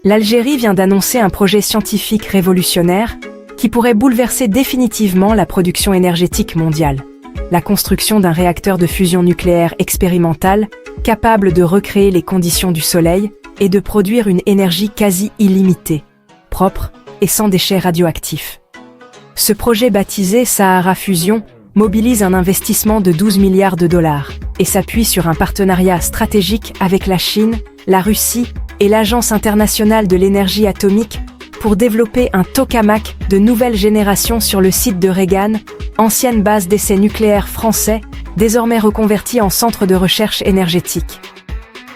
L'Algérie vient d'annoncer un projet scientifique révolutionnaire qui pourrait bouleverser définitivement la production énergétique mondiale. La construction d'un réacteur de fusion nucléaire expérimental capable de recréer les conditions du Soleil et de produire une énergie quasi illimitée, propre et sans déchets radioactifs. Ce projet baptisé Sahara Fusion mobilise un investissement de 12 milliards de dollars et s'appuie sur un partenariat stratégique avec la Chine, la Russie et l'Agence internationale de l'énergie atomique pour développer un tokamak de nouvelle génération sur le site de Regan, ancienne base d'essais nucléaires français, désormais reconverti en centre de recherche énergétique.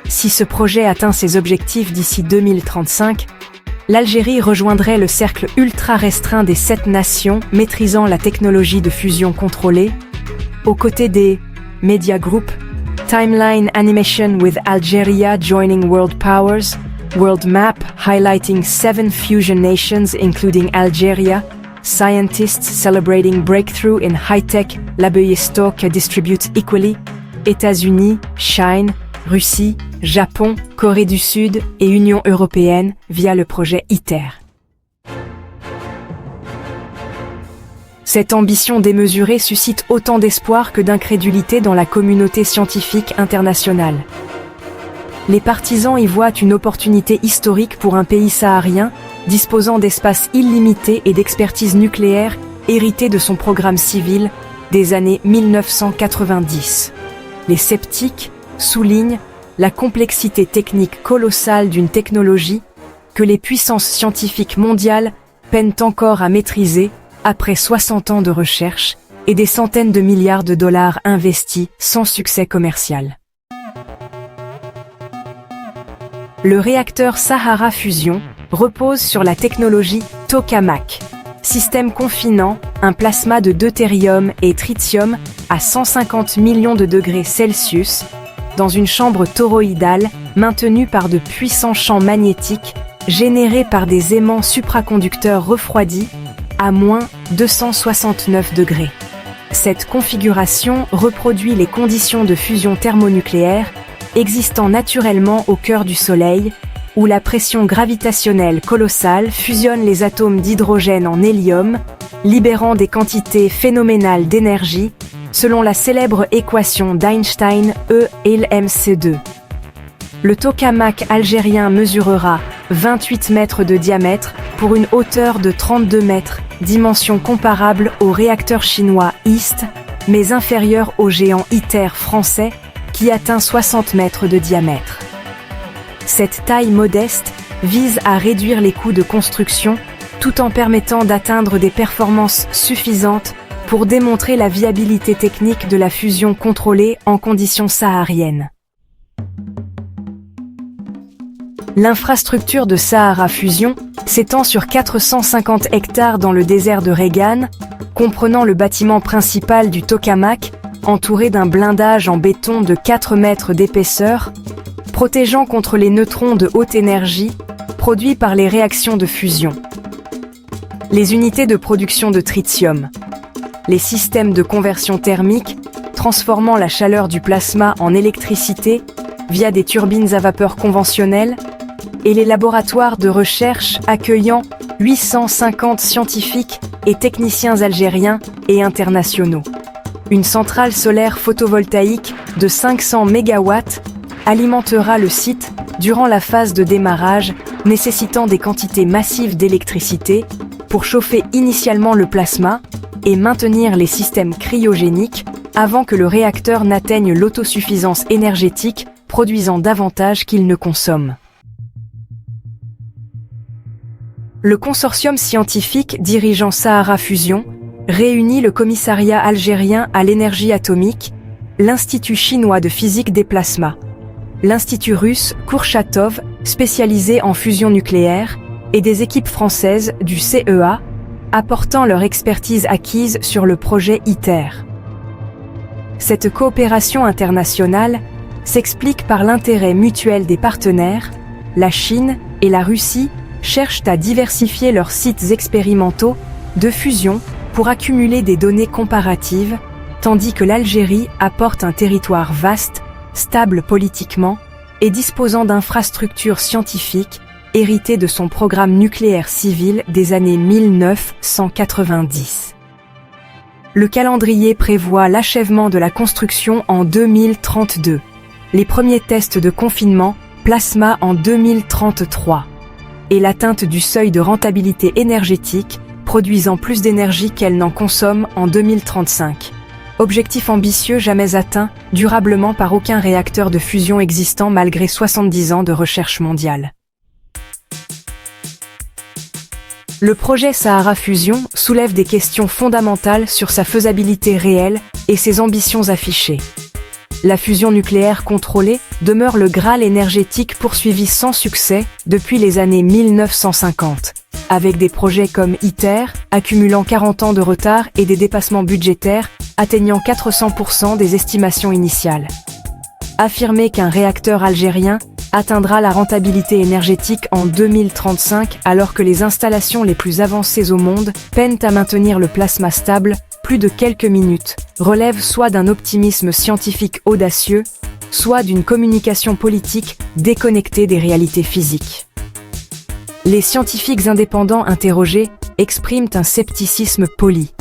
Si ce projet atteint ses objectifs d'ici 2035, l'Algérie rejoindrait le cercle ultra restreint des 7 nations maîtrisant la technologie de fusion contrôlée, aux côtés des Media Group, Timeline Animation with Algeria joining World Powers, World Map highlighting 7 fusion nations including Algeria, Scientists celebrating breakthrough in high-tech Labeyestock distribute equally, États-Unis, Chine, Russie, Japon, Corée du Sud et Union européenne via le projet ITER. Cette ambition démesurée suscite autant d'espoir que d'incrédulité dans la communauté scientifique internationale. Les partisans y voient une opportunité historique pour un pays saharien disposant d'espace illimité et d'expertise nucléaire héritée de son programme civil des années 1990. Les sceptiques soulignent la complexité technique colossale d'une technologie que les puissances scientifiques mondiales peinent encore à maîtriser après 60 ans de recherche et des centaines de milliards de dollars investis sans succès commercial. Le réacteur Sahara Fusion repose sur la technologie tokamak, système confinant un plasma de deutérium et tritium à 150 millions de degrés Celsius dans une chambre toroïdale maintenue par de puissants champs magnétiques générés par des aimants supraconducteurs refroidis à moins 269 degrés. Cette configuration reproduit les conditions de fusion thermonucléaire existant naturellement au cœur du Soleil, où la pression gravitationnelle colossale fusionne les atomes d'hydrogène en hélium, libérant des quantités phénoménales d'énergie, selon la célèbre équation d'Einstein E = mc2. Le tokamak algérien mesurera 28 mètres de diamètre pour une hauteur de 32 mètres, dimension comparable au réacteur chinois East, mais inférieure au géant ITER français, qui atteint 60 mètres de diamètre. Cette taille modeste vise à réduire les coûts de construction tout en permettant d'atteindre des performances suffisantes pour démontrer la viabilité technique de la fusion contrôlée en conditions sahariennes. L'infrastructure de Sahara Fusion s'étend sur 450 hectares dans le désert de Regan, comprenant le bâtiment principal du tokamak, entouré d'un blindage en béton de 4 mètres d'épaisseur, protégeant contre les neutrons de haute énergie produits par les réactions de fusion. Les unités de production de tritium, les systèmes de conversion thermique transformant la chaleur du plasma en électricité via des turbines à vapeur conventionnelles, et les laboratoires de recherche accueillant 850 scientifiques et techniciens algériens et internationaux. Une centrale solaire photovoltaïque de 500 MW alimentera le site durant la phase de démarrage, nécessitant des quantités massives d'électricité pour chauffer initialement le plasma et maintenir les systèmes cryogéniques avant que le réacteur n'atteigne l'autosuffisance énergétique, produisant davantage qu'il ne consomme. Le consortium scientifique dirigeant Sahara Fusion réunit le commissariat algérien à l'énergie atomique, l'Institut chinois de physique des plasmas, l'Institut russe Kourchatov, spécialisé en fusion nucléaire, et des équipes françaises du CEA, apportant leur expertise acquise sur le projet ITER. Cette coopération internationale s'explique par l'intérêt mutuel des partenaires. La Chine et la Russie cherchent à diversifier leurs sites expérimentaux de fusion pour accumuler des données comparatives, tandis que l'Algérie apporte un territoire vaste, stable politiquement et disposant d'infrastructures scientifiques hérité de son programme nucléaire civil des années 1990. Le calendrier prévoit l'achèvement de la construction en 2032. Les premiers tests de confinement plasma en 2033. Et l'atteinte du seuil de rentabilité énergétique, produisant plus d'énergie qu'elle n'en consomme en 2035. Objectif ambitieux jamais atteint durablement par aucun réacteur de fusion existant malgré 70 ans de recherche mondiale. Le projet Sahara Fusion soulève des questions fondamentales sur sa faisabilité réelle et ses ambitions affichées. La fusion nucléaire contrôlée demeure le Graal énergétique poursuivi sans succès depuis les années 1950, avec des projets comme ITER, accumulant 40 ans de retard et des dépassements budgétaires, atteignant 400% des estimations initiales. Affirmer qu'un réacteur algérien atteindra la rentabilité énergétique en 2035 alors que les installations les plus avancées au monde peinent à maintenir le plasma stable plus de quelques minutes, relève soit d'un optimisme scientifique audacieux, soit d'une communication politique déconnectée des réalités physiques. Les scientifiques indépendants interrogés expriment un scepticisme poli,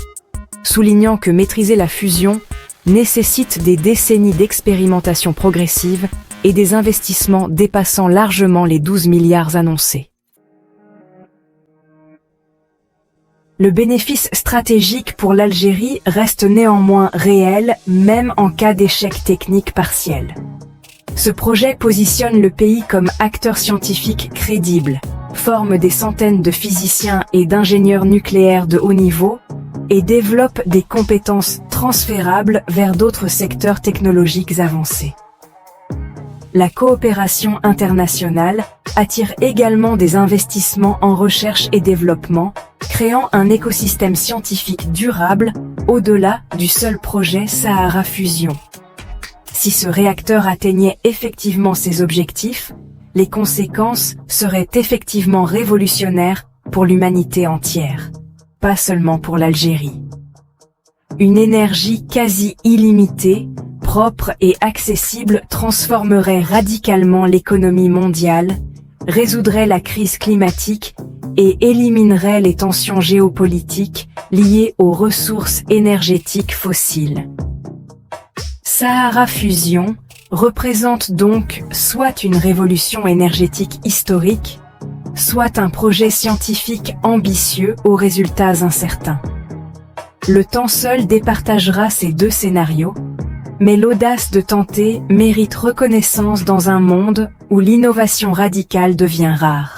soulignant que maîtriser la fusion nécessite des décennies d'expérimentation progressive et des investissements dépassant largement les 12 milliards annoncés. Le bénéfice stratégique pour l'Algérie reste néanmoins réel, même en cas d'échec technique partiel. Ce projet positionne le pays comme acteur scientifique crédible, forme des centaines de physiciens et d'ingénieurs nucléaires de haut niveau, et développe des compétences transférables vers d'autres secteurs technologiques avancés. La coopération internationale attire également des investissements en recherche et développement, créant un écosystème scientifique durable au-delà du seul projet Sahara Fusion. Si ce réacteur atteignait effectivement ses objectifs, les conséquences seraient effectivement révolutionnaires pour l'humanité entière, pas seulement pour l'Algérie. Une énergie quasi illimitée, propre et accessible transformerait radicalement l'économie mondiale, résoudrait la crise climatique et éliminerait les tensions géopolitiques liées aux ressources énergétiques fossiles. Sahara Fusion représente donc soit une révolution énergétique historique, soit un projet scientifique ambitieux aux résultats incertains. Le temps seul départagera ces deux scénarios, mais l'audace de tenter mérite reconnaissance dans un monde où l'innovation radicale devient rare.